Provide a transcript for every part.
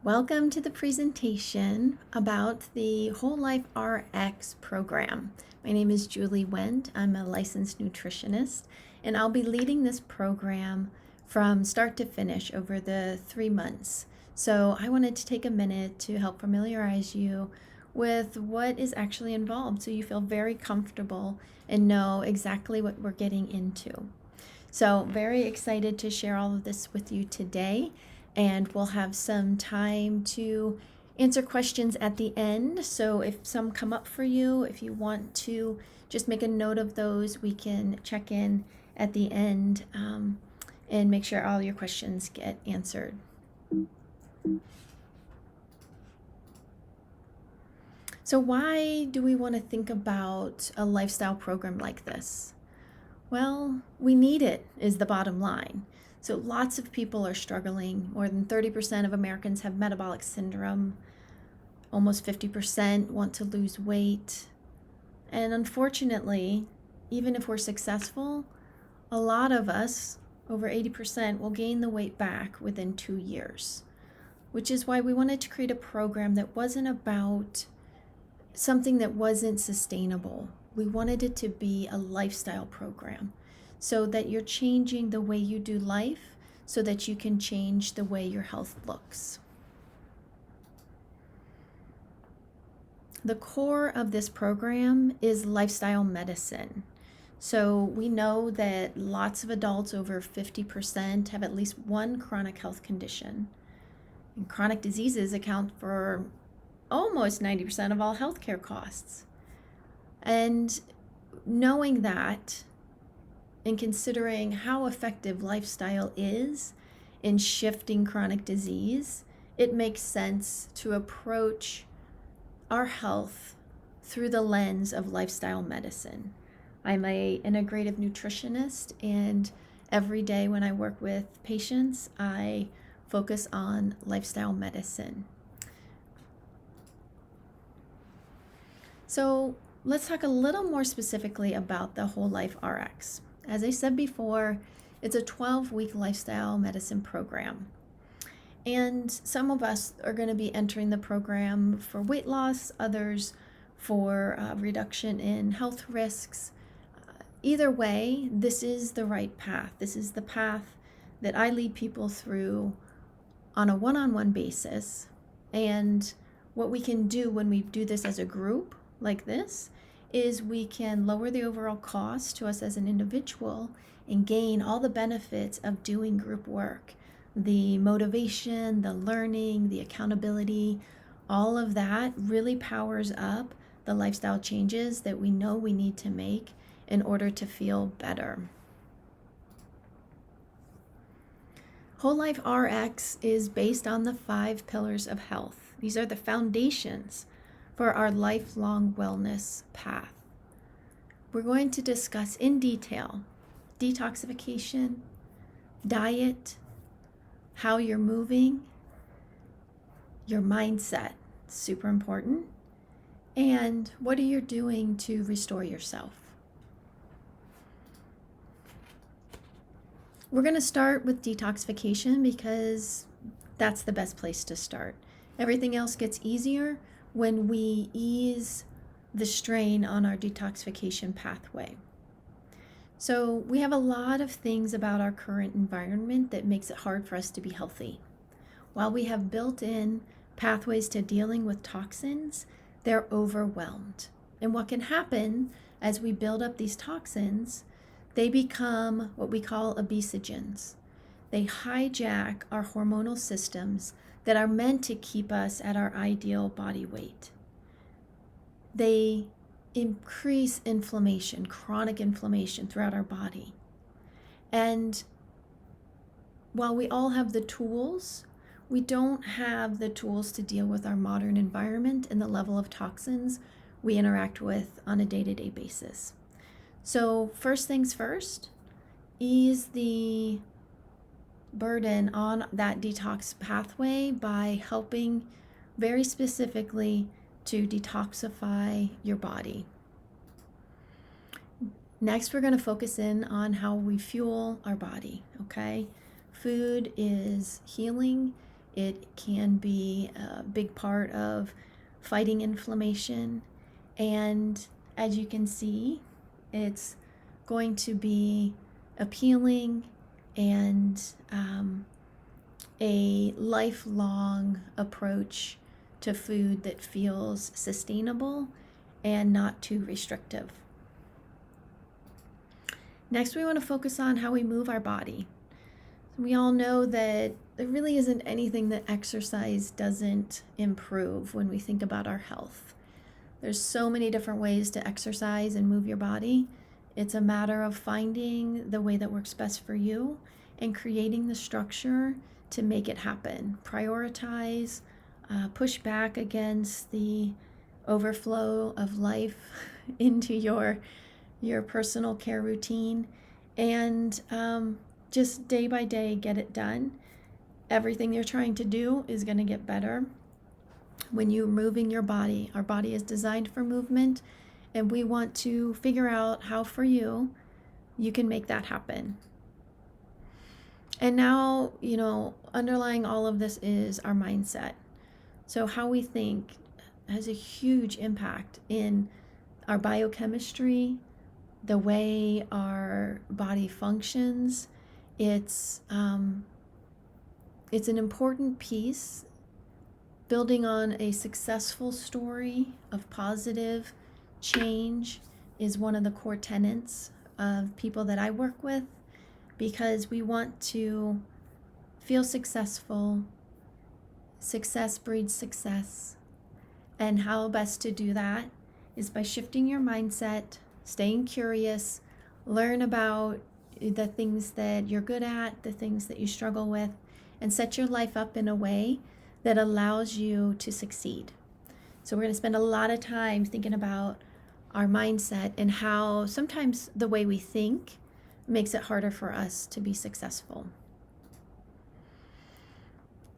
Welcome to the presentation about the WholeLifeRx program. My name is Julie Wendt. I'm a licensed nutritionist, and I'll be leading this program from start to finish over the 3 months. So I wanted to take a minute to help familiarize you with what is actually involved so you feel very comfortable and know exactly what we're getting into. So very excited to share all of this with you today, and we'll have some time to answer questions at the end. So if some come up for you, if you want to just make a note of those, we can check in at the end and make sure all your questions get answered. So why do we want to think about a lifestyle program like this? Well, we need it, is the bottom line. So lots of people are struggling. More than 30% of Americans have metabolic syndrome. Almost 50% want to lose weight. And unfortunately, even if we're successful, a lot of us, over 80%, will gain the weight back within 2 years, which is why we wanted to create a program that wasn't about something that wasn't sustainable. We wanted it to be a lifestyle program so that you're changing the way you do life so that you can change the way your health looks. The core of this program is lifestyle medicine. So we know that lots of adults, over 50%, have at least one chronic health condition. And chronic diseases account for almost 90% of all healthcare costs. And knowing that and considering how effective lifestyle is in shifting chronic disease, it makes sense to approach our health through the lens of lifestyle medicine. I'm an integrative nutritionist, and every day when I work with patients, I focus on lifestyle medicine. So let's talk a little more specifically about the WholeLifeRx. As I said before, it's a 12-week lifestyle medicine program. And some of us are going to be entering the program for weight loss, others for reduction in health risks. Either way, this is the right path. This is the path that I lead people through on a one-on-one basis. And what we can do when we do this as a group like this is we can lower the overall cost to us as an individual and gain all the benefits of doing group work. The motivation, the learning, the accountability, all of that really powers up the lifestyle changes that we know we need to make in order to feel better. WholeLifeRx is based on the 5 pillars of health. These are the foundations for our lifelong wellness path. We're going to discuss in detail detoxification, diet, how you're moving, your mindset, super important, and what are you doing to restore yourself. We're going to start with detoxification because that's the best place to start. Everything else gets easier when we ease the strain on our detoxification pathway. So we have a lot of things about our current environment that makes it hard for us to be healthy. While we have built-in pathways to dealing with toxins, they're overwhelmed. And what can happen as we build up these toxins, they become what we call obesogens. They hijack our hormonal systems that are meant to keep us at our ideal body weight. They increase inflammation, chronic inflammation throughout our body. And while we all have the tools, we don't have the tools to deal with our modern environment and the level of toxins we interact with on a day-to-day basis. So first things first, ease the burden on that detox pathway by helping very specifically to detoxify your body. Next, we're going to focus in on how we fuel our body, okay? Food is healing It can be a big part of fighting inflammation. And as you can see, it's going to be appealing and a lifelong approach to food that feels sustainable and not too restrictive. Next, we want to focus on how we move our body. We all know that there really isn't anything that exercise doesn't improve when we think about our health. There's so many different ways to exercise and move your body. It's a matter of finding the way that works best for you and creating the structure to make it happen. Prioritize, push back against the overflow of life into your personal care routine, and just day by day get it done. Everything you're trying to do is going to get better when you're moving your body. Our body is designed for movement, and we want to figure out how for you can make that happen. And now, underlying all of this is our mindset. So how we think has a huge impact in our biochemistry, the way our body functions. It's an important piece. Building on a successful story of positive change is one of the core tenets of people that I work with, because we want to feel successful. Success breeds success. And how best to do that is by shifting your mindset, staying curious, learn about the things that you're good at, the things that you struggle with, and set your life up in a way that allows you to succeed. So we're going to spend a lot of time thinking about our mindset and how sometimes the way we think makes it harder for us to be successful.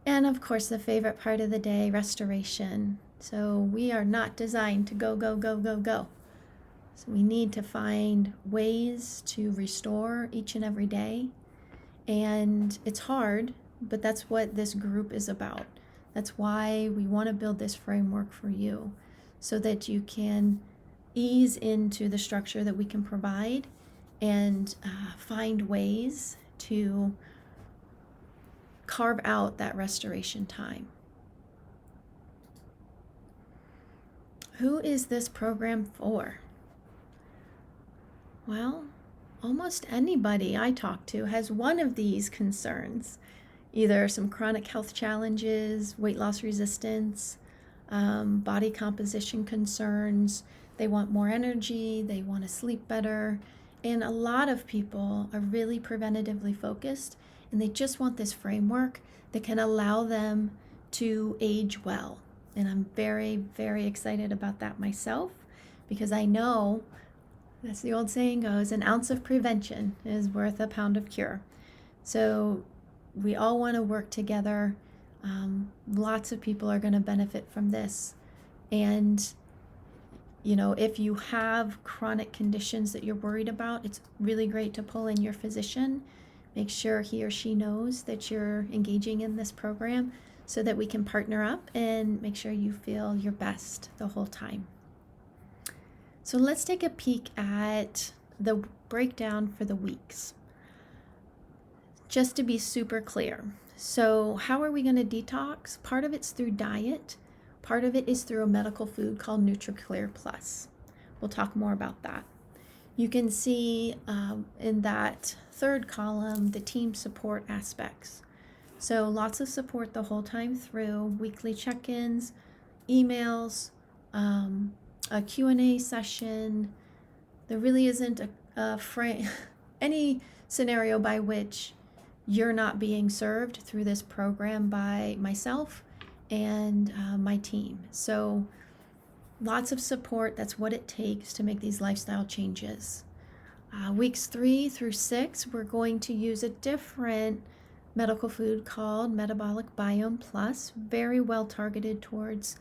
And of course, the favorite part of the day, restoration. So we are not designed to go, go, go, go, go. So we need to find ways to restore each and every day. And it's hard, but that's what this group is about. That's why we want to build this framework for you, so that you can ease into the structure that we can provide and find ways to carve out that restoration time. Who is this program for? Well, almost anybody I talk to has one of these concerns. Either some chronic health challenges, weight loss resistance, body composition concerns. They want more energy, they want to sleep better. And a lot of people are really preventatively focused, and they just want this framework that can allow them to age well. And I'm very, very excited about that myself, because I know, as the old saying goes, an ounce of prevention is worth a pound of cure. So we all want to work together. Lots of people are going to benefit from this. And, if you have chronic conditions that you're worried about, it's really great to pull in your physician. Make sure he or she knows that you're engaging in this program, so that we can partner up and make sure you feel your best the whole time. So let's take a peek at the breakdown for the weeks. Just to be super clear. So how are we going to detox? Part of it's through diet. Part of it is through a medical food called NutriClear Plus. We'll talk more about that. You can see in that third column the team support aspects. So lots of support the whole time through, weekly check-ins, emails, a Q&A session. There really isn't any scenario by which you're not being served through this program by myself and my team. So lots of support. That's what it takes to make these lifestyle changes. Weeks 3 through 6, we're going to use a different medical food called Metabolic Biome Plus, very well targeted towards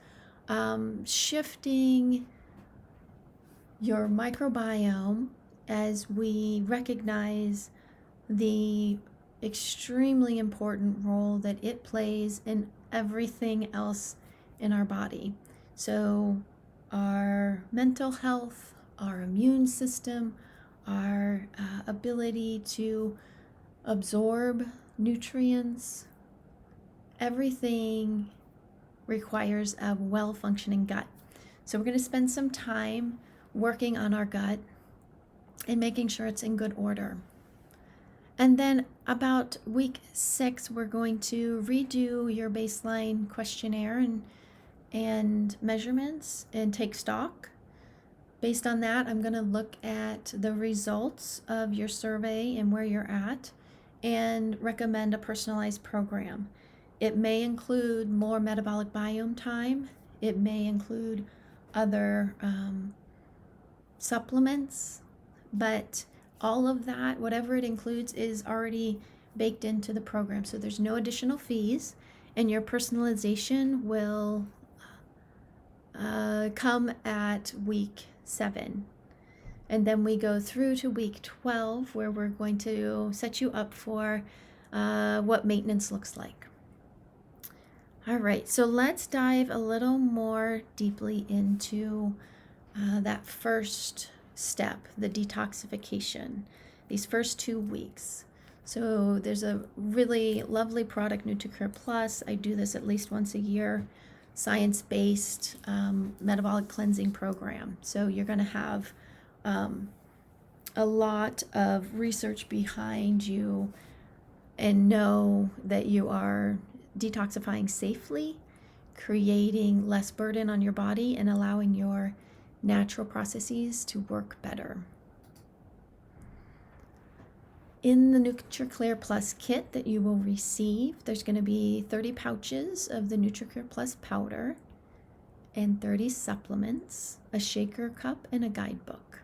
shifting your microbiome as we recognize the extremely important role that it plays in everything else in our body. So our mental health, our immune system, our ability to absorb nutrients, everything requires a well-functioning gut. So we're going to spend some time working on our gut and making sure it's in good order. And then about week 6, we're going to redo your baseline questionnaire and measurements and take stock. Based on that, I'm going to look at the results of your survey and where you're at and recommend a personalized program. It may include more metabolic biome time. It may include other supplements, but all of that, whatever it includes, is already baked into the program. So there's no additional fees, and your personalization will come at week 7. And then we go through to week 12, where we're going to set you up for what maintenance looks like. All right, so let's dive a little more deeply into that first step, the detoxification, these first 2 weeks. So there's a really lovely product, NutriCure Plus. I do this at least once a year, science-based metabolic cleansing program. So you're going to have a lot of research behind you and know that you are detoxifying safely, creating less burden on your body, and allowing your natural processes to work better. In the NutriClear Plus kit that you will receive, there's going to be 30 pouches of the NutriClear Plus powder and 30 supplements, a shaker cup, and a guidebook.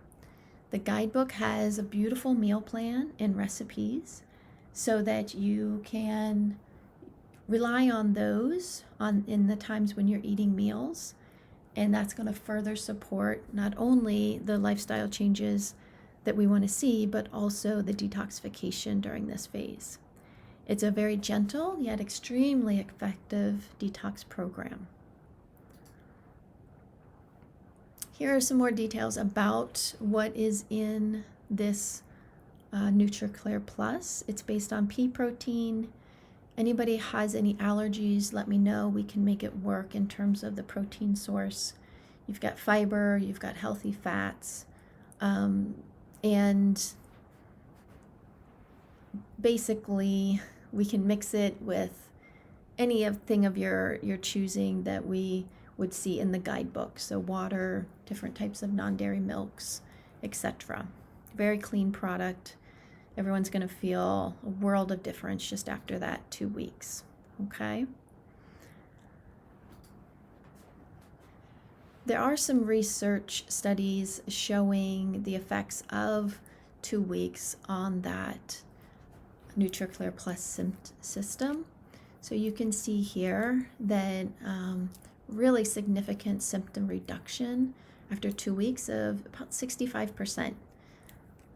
The guidebook has a beautiful meal plan and recipes so that you can rely on those in the times when you're eating meals. And that's going to further support not only the lifestyle changes that we want to see, but also the detoxification during this phase. It's a very gentle yet extremely effective detox program. Here are some more details about what is in this NutriClear Plus. It's based on pea protein. Anybody has any allergies, let me know. We can make it work in terms of the protein source. You've got fiber, you've got healthy fats, and basically we can mix it with anything of your choosing that we would see in the guidebook. So water, different types of non-dairy milks, etc. Very clean product. Everyone's going to feel a world of difference just after that 2 weeks, okay? There are some research studies showing the effects of 2 weeks on that NutriClear Plus system. So you can see here that really significant symptom reduction after 2 weeks of about 65%.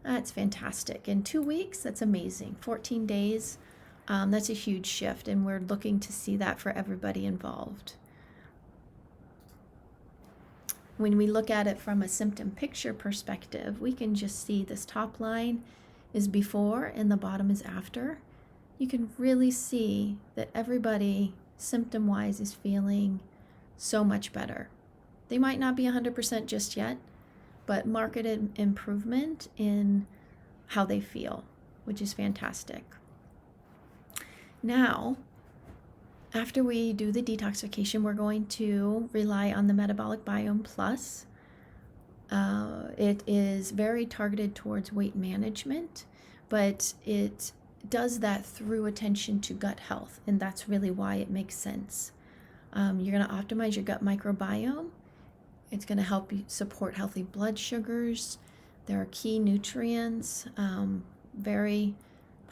That's fantastic. In 2 weeks, that's amazing. 14 days, that's a huge shift, and we're looking to see that for everybody involved. When we look at it from a symptom picture perspective, we can just see this top line is before and the bottom is after. You can really see that everybody symptom-wise is feeling so much better. They might not be 100% just yet, but marked improvement in how they feel, which is fantastic. Now, after we do the detoxification, we're going to rely on the Metabolic Biome Plus. It is very targeted towards weight management, but it does that through attention to gut health, and that's really why it makes sense. You're going to optimize your gut microbiome. It's going to help you support healthy blood sugars. There are key nutrients, very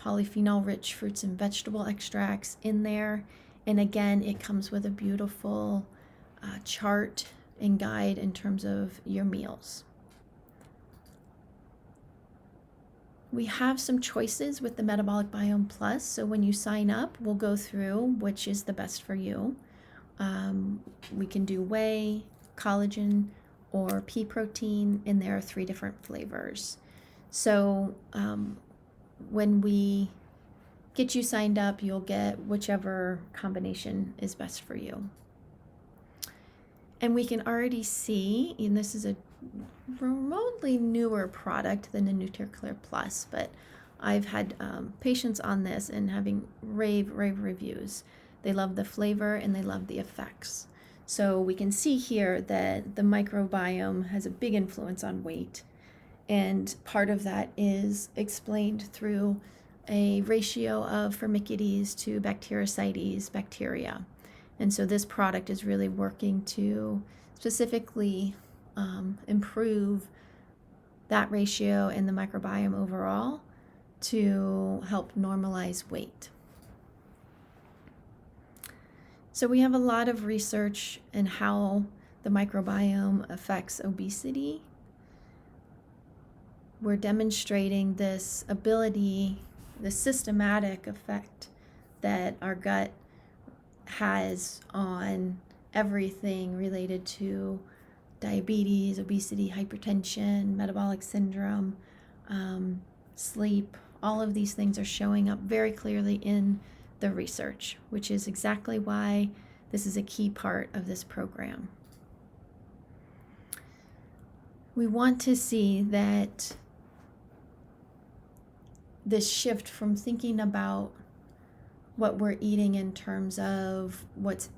polyphenol-rich fruits and vegetable extracts in there. And again, it comes with a beautiful chart and guide in terms of your meals. We have some choices with the Metabolic Biome Plus. So when you sign up, we'll go through which is the best for you. We can do whey, collagen, or pea protein, and there are 3 different flavors. So when we get you signed up, you'll get whichever combination is best for you. And we can already see, and this is a remotely newer product than the NutriClear Plus, but I've had patients on this and having rave reviews. They love the flavor and they love the effects. So we can see here that the microbiome has a big influence on weight, and part of that is explained through a ratio of Firmicutes to Bacteroides bacteria. And so this product is really working to specifically improve that ratio in the microbiome overall to help normalize weight. So we have a lot of research in how the microbiome affects obesity. We're demonstrating this ability, the systematic effect that our gut has on everything related to diabetes, obesity, hypertension, metabolic syndrome, sleep. All of these things are showing up very clearly in the research, which is exactly why this is a key part of this program. We want to see that this shift from thinking about what we're eating in terms of what's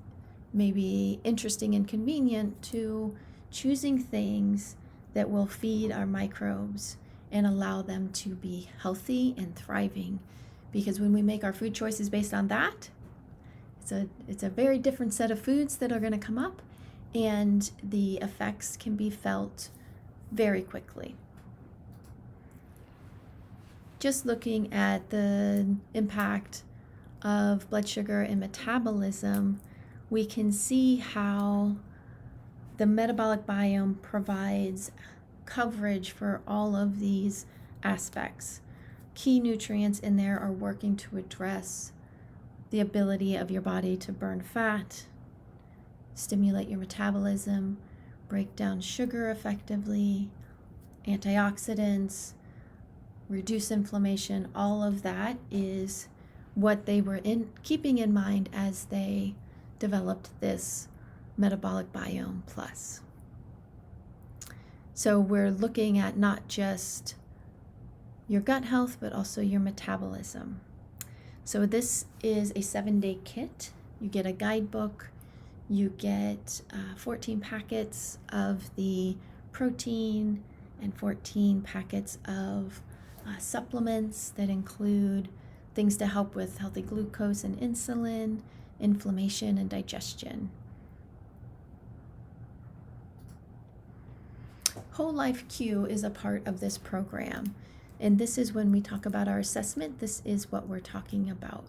maybe interesting and convenient to choosing things that will feed our microbes and allow them to be healthy and thriving. Because when we make our food choices based on that, it's a very different set of foods that are going to come up, and the effects can be felt very quickly. Just looking at the impact of blood sugar and metabolism, we can see how the metabolic biome provides coverage for all of these aspects. Key nutrients in there are working to address the ability of your body to burn fat, stimulate your metabolism, break down sugar effectively, antioxidants, reduce inflammation. All of that is what they were keeping in mind as they developed this Metabolic Biome Plus. So we're looking at not just your gut health, but also your metabolism. So this is a 7-day kit. You get a guidebook, you get 14 packets of the protein and 14 packets of supplements that include things to help with healthy glucose and insulin, inflammation, and digestion. Whole Life Q is a part of this program, and this is when we talk about our assessment. This is what we're talking about.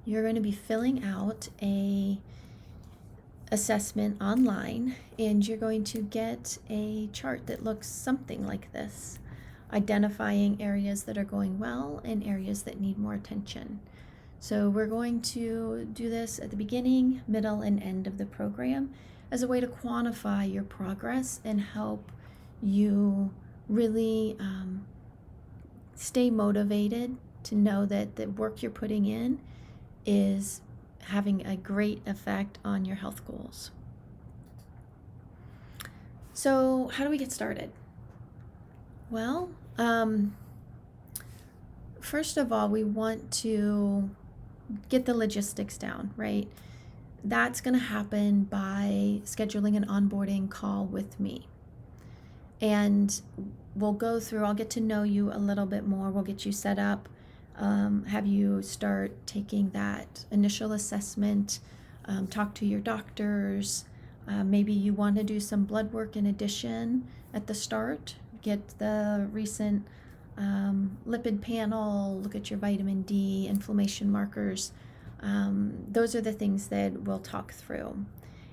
You're going to be filling out a assessment online, and you're going to get a chart that looks something like this, identifying areas that are going well and areas that need more attention. So we're going to do this at the beginning, middle, and end of the program as a way to quantify your progress and help you really stay motivated to know that the work you're putting in is having a great effect on your health goals. So how do we get started? Well, first of all, we want to get the logistics down, right? That's going to happen by scheduling an onboarding call with me. And we'll go through, I'll get to know you a little bit more. We'll get you set up, have you start taking that initial assessment, talk to your doctors. Maybe you want to do some blood work in addition at the start, get the recent lipid panel, look at your vitamin D, inflammation markers. Those are the things that we'll talk through.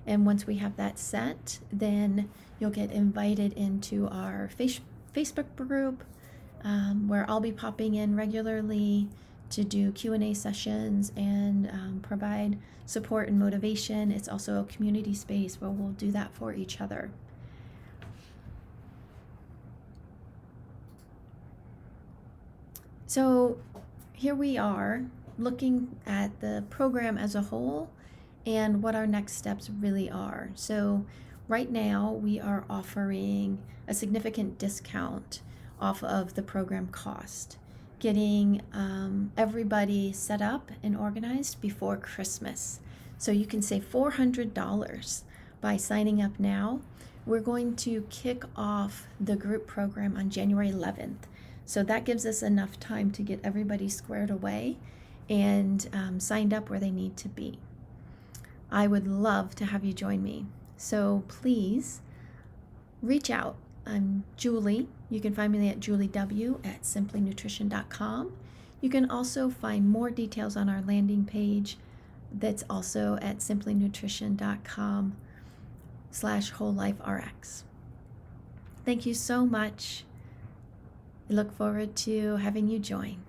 And once we have that set, then you'll get invited into our Facebook group, where I'll be popping in regularly to do Q&A sessions and provide support and motivation. It's also a community space where we'll do that for each other. So here we are looking at the program as a whole and what our next steps really are. So right now we are offering a significant discount off of the program cost, getting everybody set up and organized before Christmas. So you can save $400 by signing up now. We're going to kick off the group program on January 11th. So that gives us enough time to get everybody squared away and signed up where they need to be. I would love to have you join me. So please reach out. I'm Julie. You can find me at juliew@simplynutrition.com. You can also find more details on our landing page that's also at simplynutrition.com/WholeLifeRx. Thank you so much. I look forward to having you join.